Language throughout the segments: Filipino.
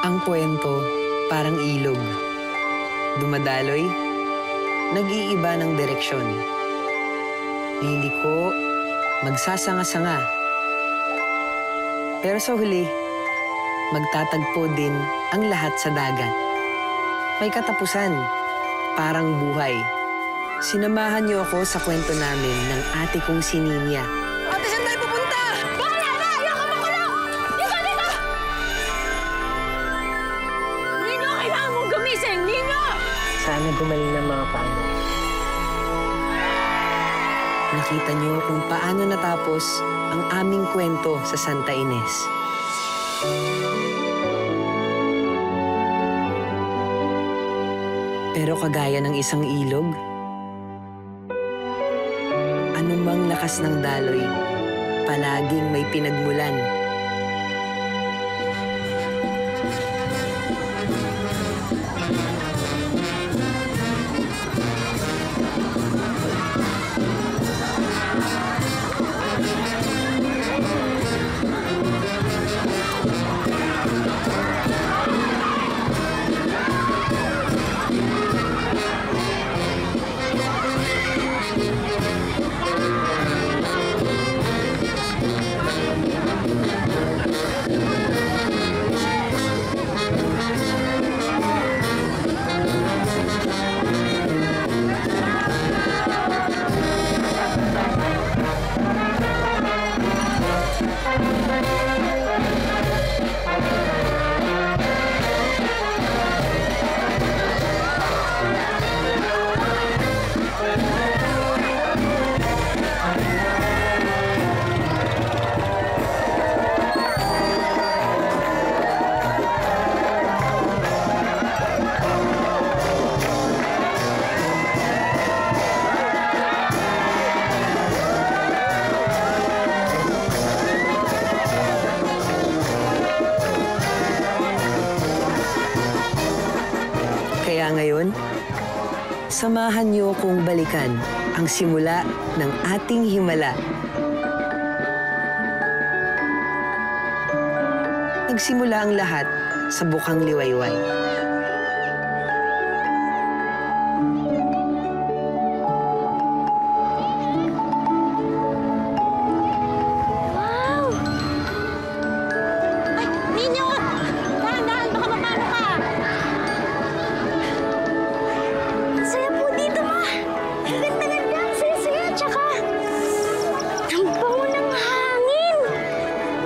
Ang kwento, parang ilog. Dumadaloy, nag-iiba ng direksyon. Liliko, magsasanga-sanga. Pero sa huli, magtatagpo din ang lahat sa dagat. May katapusan, parang buhay. Sinamahan niyo ako sa kwento namin ng ate kong si Ninya. Ate, saan tayo pupunta? Bahala ka! Ayoko makulong! Dito! Nino, kailangan mong gumising! Nino! Sana gumaling ng mga paano. Nakita niyo kung paano natapos ang aming kwento sa Santa Ines. Pero kagaya ng isang ilog, anumang lakas ng daloy, palaging may pinagmulan. Kaya ngayon, samahan niyo kong balikan ang simula ng ating himala. Nagsimula ang lahat sa Bukang Liwayway. Wow! Ay, Nino! Dahan-dahan, baka mapano ka! Ang saya po dito, ma! Ang ganda ganda, ang saya-saya, tsaka ang bango ng hangin!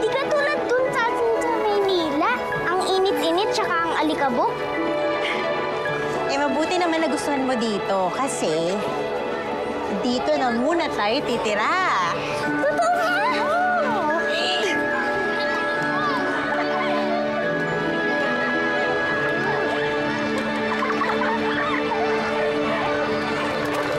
Di ka tulad dun sa atin sa Maynila. Ang init-init, tsaka ang alikabok. Eh, mabuti naman nagustuhan mo dito kasi dito na muna tayo titira. Totoo ba?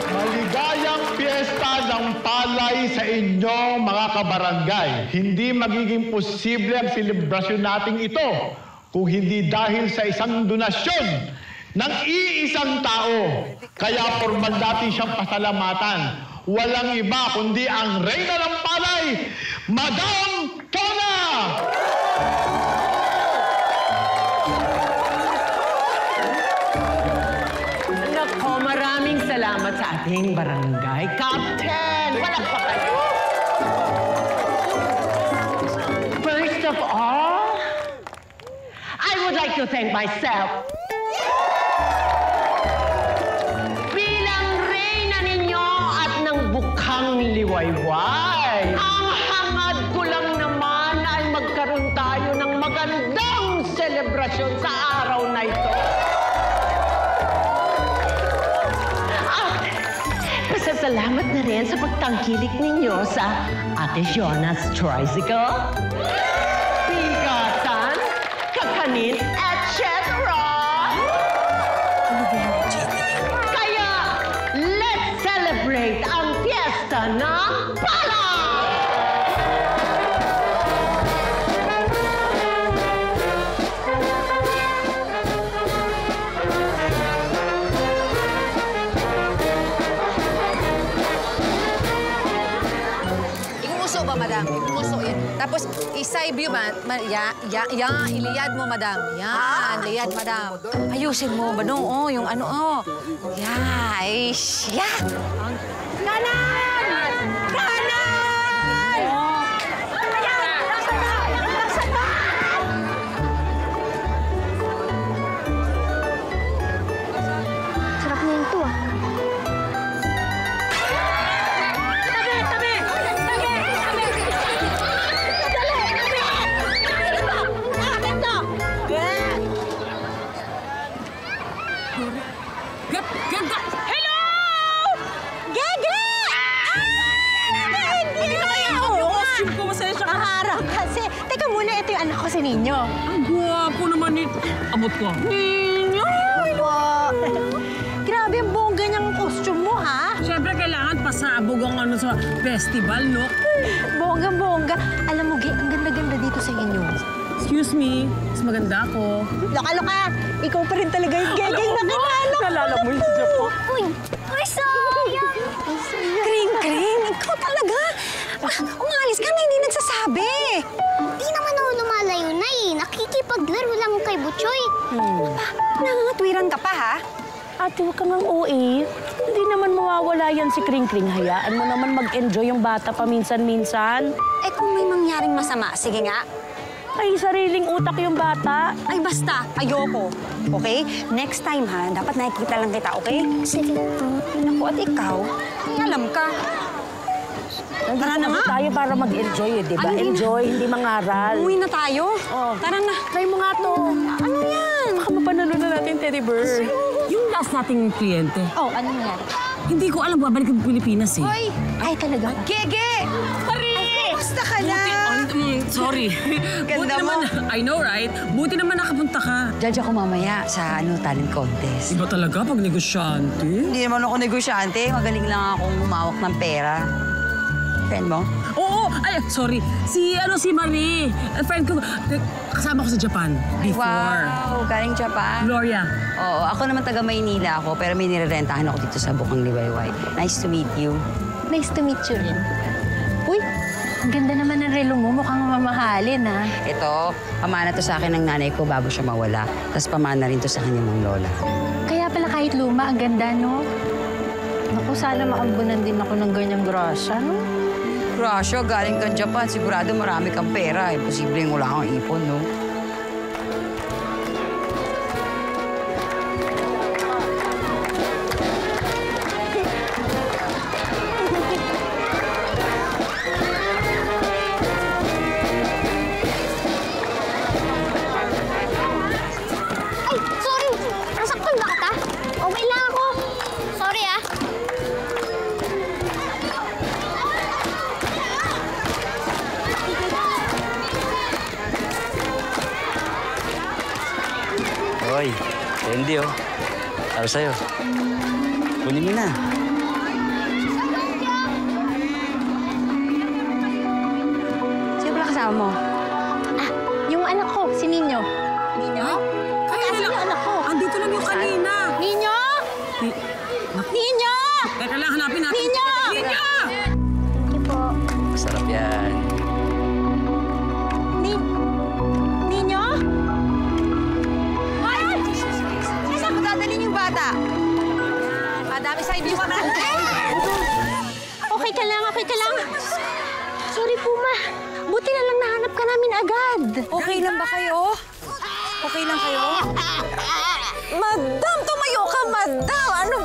Maligayang piyesta ng palay sa inyong mga kabarangay. Hindi magiging posible ang selebrasyon nating ito kung hindi dahil sa isang donasyon ng iisang tao. Kaya formal natin siyang pasalamatan. Walang iba kundi ang Reyna ng Palay, Madam Tona! Nako, maraming salamat sa ating barangay captain. Walang pa kayo. First of all, I would like to thank myself. Bilang reyna ninyo at ng Bukang Liwayway. Ang hangad ko lang naman ay magkaroon tayo ng magandang selebrasyon sa araw na ito. Pasasalamat na rin sa pagtangkilik ninyo sa Ate Jonas Tricycle, Bigatan, Kakanin, etc. Kaya, let's celebrate ang fiesta ng palay! Iuuso ba, madam? Pusuin. Tapos, iside view, iliyad mo, madam. Yan, liyad, madam. Ayusin mo, Manong, oh, yung ano, oh. Yes, yeah. Kanan! Kanan! Ayan, laksan na! Laksan na! Sarap nito ah. Tabi! Tabi! Tabi! Tabi! Dali! Tabi! Akin to! Akin to! Ganda! Hello! Gege! Hindi na kaya Yung costume ko, masaya siya. Kaharap kasi. Teka muna, ito yung anak ko si Ninyo. Ang guwapo naman ni... Abot ko. Ninyo! Grabe, ang bongga niyang costume mo, ha? Siyempre, kailangan pasabog ang ano sa festival, no? Bongga-bongga. Alam mo, Ge, ang ganda-ganda dito sa inyo. Excuse me, mas maganda ako. Loka-loka, ikaw pa rin talaga yung gegeng na kilala ko. Nalala mo yung Japan. Uy! Uy, sayang! Kring-kring, ikaw talaga. Umalis ka na, hindi nagsasabi. Di naman ako lumalayo na eh. Nakikipaglaro lang kay Butchoy. Nangangatwiran ka pa, ha? Ate, huwag kang OA. Hindi naman mawawala yan si Kring Kring. Hayaan mo naman mag-enjoy yung bata paminsan-minsan. Eh, kung may mangyaring masama, sige nga. Ay, sariling utak yung bata. Ay, basta, ayoko. Okay? Next time, ha? Dapat nakikita lang kita, okay? Sige po. Naku, at ikaw, may alam ka. Tara na nga. Tayo para mag-enjoy, eh, di ba? Ay, hindi na. Enjoy, hindi mangaral. Uwi na tayo. Oh. Tara na. Try mo nga to. Ano yan? Baka mapanalo na natin, Teddy Bear. Yung last nating kliyente, Oh, ano yan? hindi ko alam, babalik ng Pilipinas eh. Hoy! Ay, talaga? Gege! Pari! Kumusta ka na? Sorry. Buti naman, I know, right? Buti naman nakapunta ka. Judge ako mamaya sa talent contest. Iba talaga pag negosyante. Hindi naman ako negosyante. Magaling lang akong humawak ng pera. Friend mo? Oo! Ay, sorry. Si Marie. Friend ko, kasama ko sa Japan before. Wow! Galing Japan. Gloria. Oo, ako naman taga Maynila ako, pero may nirerentahan ako dito sa Bukang Liwayway. Nice to meet you. Nice to meet you rin. Uy, ang ganda naman ng relo mo. Mukhang mamahalin, ha? Ito, pamana to sa akin ng nanay ko bago siya mawala. Tapos pamana rin to sa kanya mong lola. Kaya pala kahit luma, ang ganda, no? Naku, sana maambunan din ako ng ganyang grasya, no? Gracia, galing kang Japan. Sigurado marami kang pera. Imposibleng wala kang ipon, no? Ay, sorry! Nasaktan ba kita? Okay lang ako. Sorry, ah. Hoy, Candy oh. Para sa'yo. Kunin mo na. Sino pala kasama mo? Ah, yung anak ko, si Ninyo. Ninyo? Kanina lang. anak ko? Andito lang yung kanina. Ninyo! Ninyo! Teka lang, hanapin natin. Ninyo! Ninyo! Thank you po. Masarap yan. Ninyo? Ay! Saan ko dadalhin yung bata? Madami sa ibig naman. Okay ka lang, okay ka lang. Sorry po, ma. Buti na lang nahanap ka namin agad. Okay lang ba kayo? Okay lang kayo? Madam, tumayo ka, madam! Ano